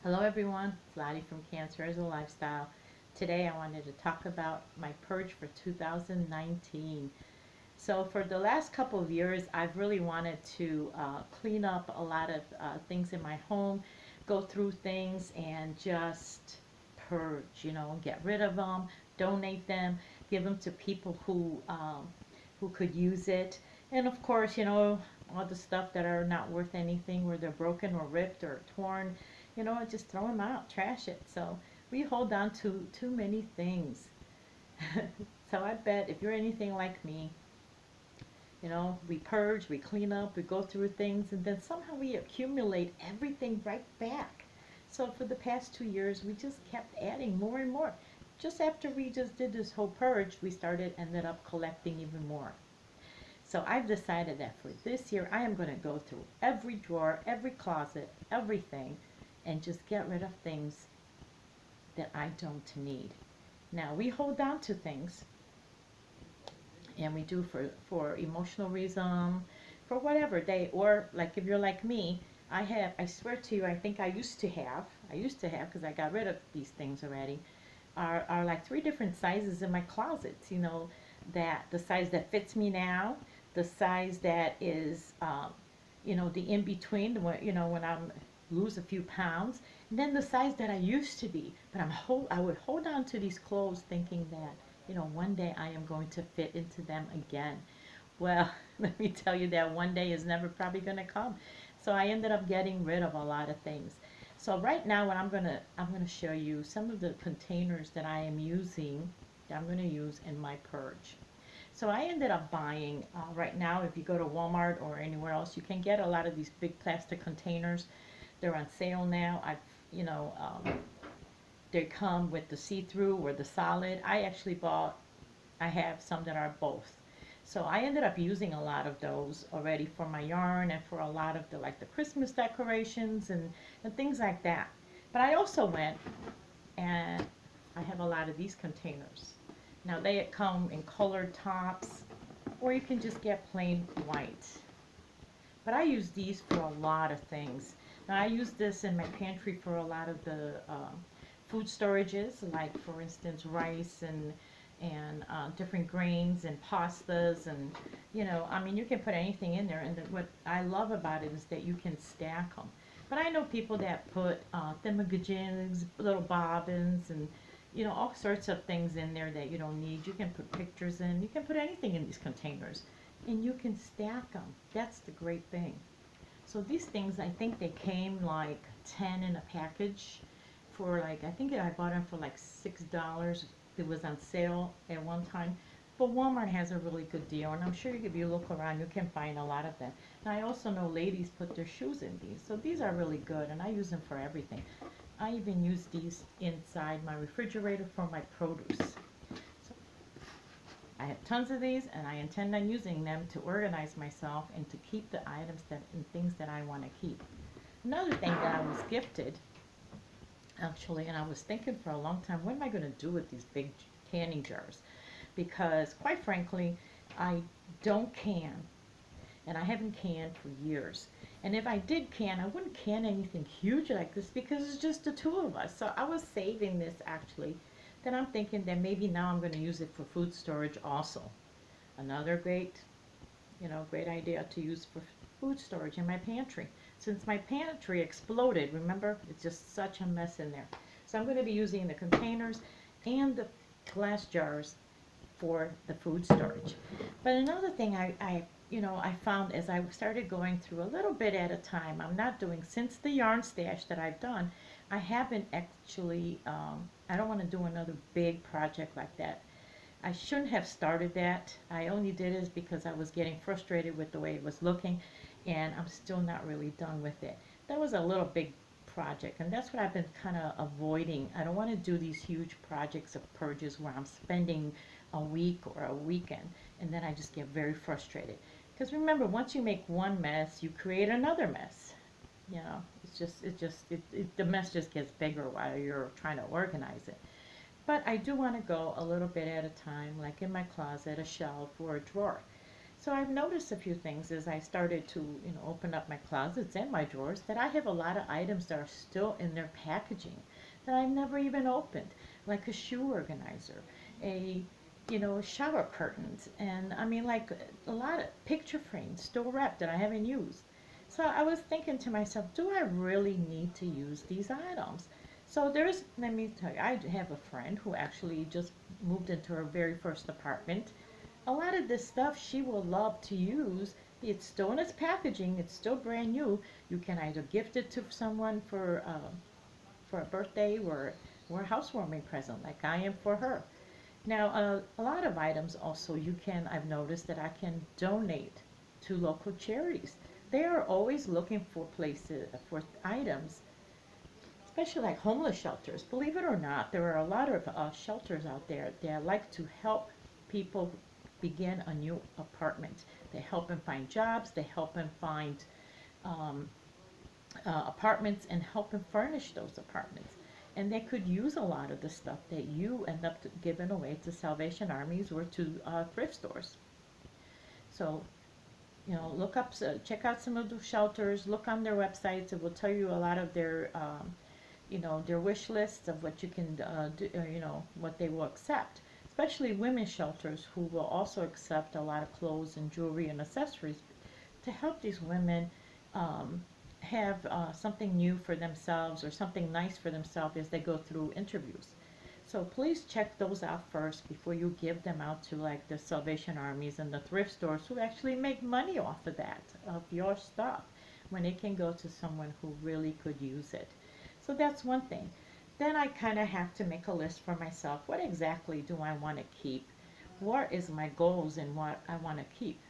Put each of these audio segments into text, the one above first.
Hello everyone, it's Lottie from Cancer as a Lifestyle. Today I wanted to talk about my purge for 2019. So for the last couple of years, I've really wanted to clean up a lot of things in my home, go through things and just purge, get rid of them, donate them, give them to people who could use it. And of course, all the stuff that are not worth anything, where they're broken or ripped or torn, just throw them out, trash it. So we hold on to too many things. So I bet if you're anything like me, we purge, we clean up, we go through things, and then somehow we accumulate everything right back. So for the past 2 years, we just kept adding more and more. Just after we just did this whole purge, we ended up collecting even more. So I've decided that for this year, I am going to go through every drawer, every closet, everything, and just get rid of things that I don't need. Now, we hold on to things, and we do for emotional reason, for whatever they, or like if you're like me, I swear to you, I think I used to have, because I got rid of these things already, are like three different sizes in my closets, that the size that fits me now, the size that is, the in between, when I'm lose a few pounds, and then the size that I used to be. But I would hold on to these clothes thinking that, one day I am going to fit into them again. Well, let me tell you that one day is never probably going to come. So I ended up getting rid of a lot of things. So right now, what I'm gonna show you some of the containers that I am using, that I'm gonna use in my purge. So I ended up buying, right now, if you go to Walmart or anywhere else, you can get a lot of these big plastic containers. They're on sale now. You know, they come with the see-through or the solid. I have some that are both. So I ended up using a lot of those already for my yarn and for a lot of the Christmas decorations and things like that. But I also went and I have a lot of these containers. Now they come in colored tops, or you can just get plain white. But I use these for a lot of things. Now I use this in my pantry for a lot of the food storages, like for instance rice and different grains and pastas, and I mean, you can put anything in there. And what I love about it is that you can stack them. But I know people that put thingamajigs, little bobbins, and all sorts of things in there that you don't need. You can put pictures in. You can put anything in these containers, and you can stack them. That's the great thing. So these things, I think they came like 10 in a package for I think I bought them for like $6. It was on sale at one time. But Walmart has a really good deal, and I'm sure if you look around, you can find a lot of them. And I also know ladies put their shoes in these, so these are really good, and I use them for everything. I even use these inside my refrigerator for my produce. So I have tons of these, and I intend on using them to organize myself and to keep the items and things that I want to keep. Another thing that I was gifted, actually, and I was thinking for a long time, what am I going to do with these big canning jars? Because quite frankly, I don't can, and I haven't canned for years. And if I did can, I wouldn't can anything huge like this because it's just the two of us. So I was saving this actually. Then I'm thinking that maybe now I'm going to use it for food storage also. Another great idea to use for food storage in my pantry. Since my pantry exploded, remember, it's just such a mess in there. So I'm going to be using the containers and the glass jars for the food storage. But another thing I found as I started going through a little bit at a time, I'm not doing, since the yarn stash that I've done, I haven't actually, I don't want to do another big project like that. I shouldn't have started that. I only did it because I was getting frustrated with the way it was looking, and I'm still not really done with it. That was a little big project, and that's what I've been kind of avoiding. I don't want to do these huge projects of purges where I'm spending a week or a weekend, and then I just get very frustrated. Because remember, once you make one mess, you create another mess. The mess just gets bigger while you're trying to organize it. But I do want to go a little bit at a time, like in my closet, a shelf, or a drawer. So I've noticed a few things as I started to, open up my closets and my drawers, that I have a lot of items that are still in their packaging that I've never even opened, like a shoe organizer, a, shower curtains, and I mean, like a lot of picture frames still wrapped that I haven't used. So I was thinking to myself, do I really need to use these items? So let me tell you, I have a friend who actually just moved into her very first apartment. A lot of this stuff she will love to use. It's still in its packaging. It's still brand new. You can either gift it to someone for a birthday or a housewarming present, like I am for her. Now, a lot of items also I've noticed that I can donate to local charities. They are always looking for places for items, especially like homeless shelters. Believe it or not, there are a lot of shelters out there that like to help people begin a new apartment. They help them find jobs, they help them find um, apartments and help them furnish those apartments. And they could use a lot of the stuff that you end up giving away to Salvation Armies or to thrift stores. So, check out some of the shelters, look on their websites. It will tell you a lot of their wish lists of what you can do, what they will accept. Especially women's shelters who will also accept a lot of clothes and jewelry and accessories to help these women have something new for themselves or something nice for themselves as they go through interviews. So please check those out first before you give them out to like the Salvation Armies and the thrift stores who actually make money off of that, of your stuff, when it can go to someone who really could use it. So that's one thing. Then I kind of have to make a list for myself. What exactly do I want to keep? What is my goals and what I want to keep?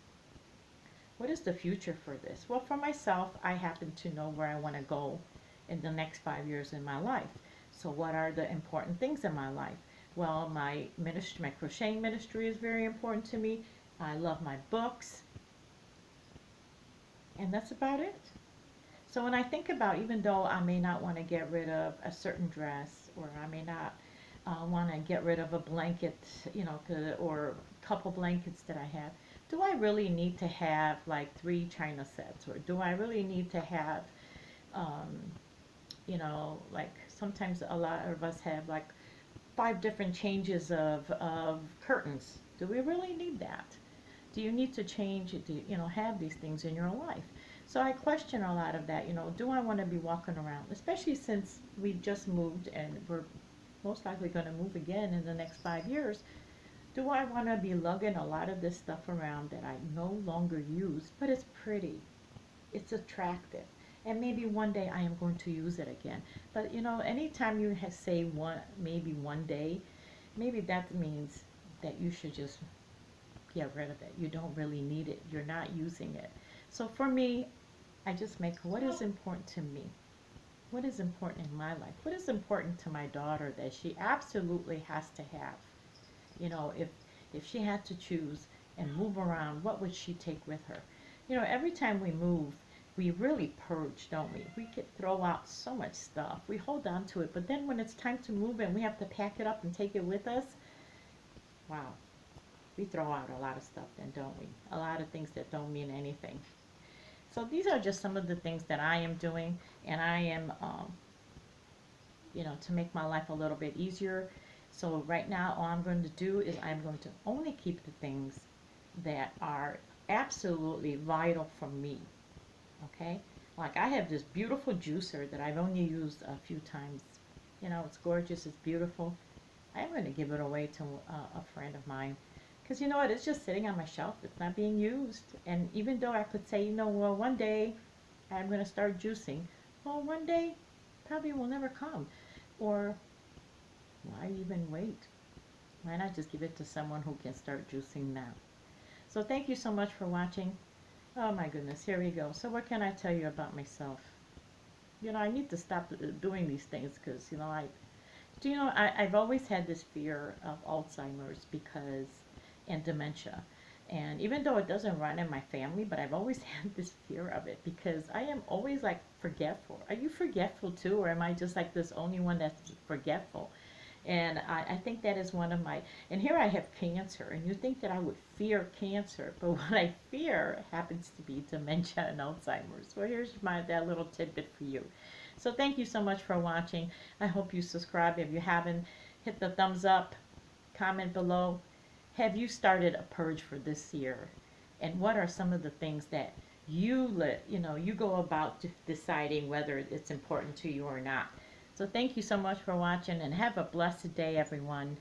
What is the future for this? Well, for myself, I happen to know where I want to go in the next 5 years in my life. So what are the important things in my life? Well, my ministry, my crocheting ministry is very important to me. I love my books. And that's about it. So when I think about, even though I may not want to get rid of a certain dress, or I may not want to get rid of a blanket, or a couple blankets that I have, do I really need to have like 3 china sets? Or do I really need to have, like sometimes a lot of us have like 5 different changes of curtains. Do we really need that? Do you need to change, have these things in your life? So I question a lot of that, do I want to be walking around, especially since we just moved and we're most likely going to move again in the next 5 years. Do I want to be lugging a lot of this stuff around that I no longer use, but it's pretty, it's attractive, and maybe one day I am going to use it again. But anytime you say maybe one day, maybe that means that you should just get rid of it. You don't really need it. You're not using it. So for me, I just make what is important to me. What is important in my life? What is important to my daughter that she absolutely has to have? If she had to choose and move around, what would she take with her? Every time we move, we really purge, don't we? We could throw out so much stuff. We hold on to it, but then when it's time to move and we have to pack it up and take it with us, wow, we throw out a lot of stuff then, don't we? A lot of things that don't mean anything. So these are just some of the things that I am doing, and I am, to make my life a little bit easier. So right now, all I'm going to do is I'm going to only keep the things that are absolutely vital for me, okay? Like I have this beautiful juicer that I've only used a few times. It's gorgeous, it's beautiful. I'm going to give it away to a friend of mine. Because you know what, it's just sitting on my shelf. It's not being used. And even though I could say, well, one day I'm going to start juicing. Well, one day probably will never come. Or why even wait? Why not just give it to someone who can start juicing now? So thank you so much for watching. Oh my goodness, here we go. So what can I tell you about myself? I need to stop doing these things because, I've always had this fear of Alzheimer's and dementia. And even though it doesn't run in my family, but I've always had this fear of it because I am always like forgetful. Are you forgetful too, or am I just like this only one that's forgetful? And I think that is one of my, and here I have cancer, and you think that I would fear cancer, but what I fear happens to be dementia and Alzheimer's. So here's that little tidbit for you. So thank you so much for watching. I hope you subscribe. If you haven't, hit the thumbs up, comment below. Have you started a purge for this year? And what are some of the things that you go about deciding whether it's important to you or not? So thank you so much for watching, and have a blessed day, everyone.